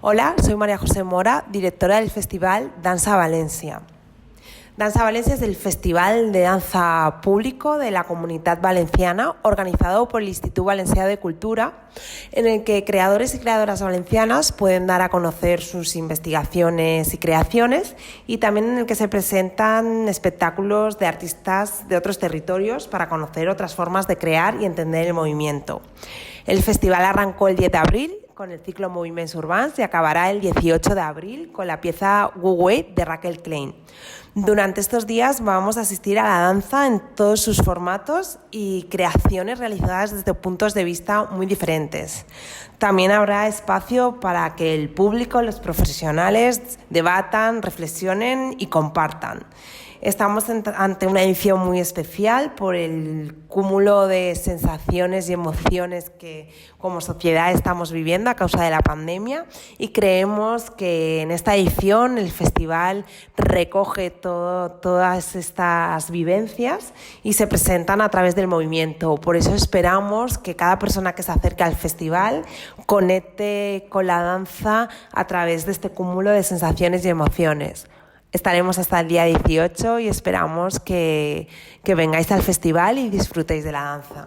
Hola, soy María José Mora, directora del Festival Dansa Valencia. Dansa Valencia es el festival de danza público de la Comunitat Valenciana, organizado por el Instituto Valencià de Cultura, en el que creadores y creadoras valencianas pueden dar a conocer sus investigaciones y creaciones, y también en el que se presentan espectáculos de artistas de otros territorios para conocer otras formas de crear y entender el movimiento. El festival arrancó el 10 de abril con el ciclo Moviments Urbans y acabará el 18 de abril con la pieza Wu Wei de Raquel Klein. Durante estos días vamos a asistir a la danza en todos sus formatos y creaciones realizadas desde puntos de vista muy diferentes. También habrá espacio para que el público, los profesionales debatan, reflexionen y compartan. Estamos ante una edición muy especial por el cúmulo de sensaciones y emociones que como sociedad estamos viviendo a causa de la pandemia, y creemos que en esta edición el festival recoge todas estas vivencias y se presentan a través del movimiento. Por eso esperamos que cada persona que se acerque al festival conecte con la danza a través de este cúmulo de sensaciones y emociones. Estaremos hasta el día 18 y esperamos que vengáis al festival y disfrutéis de la danza.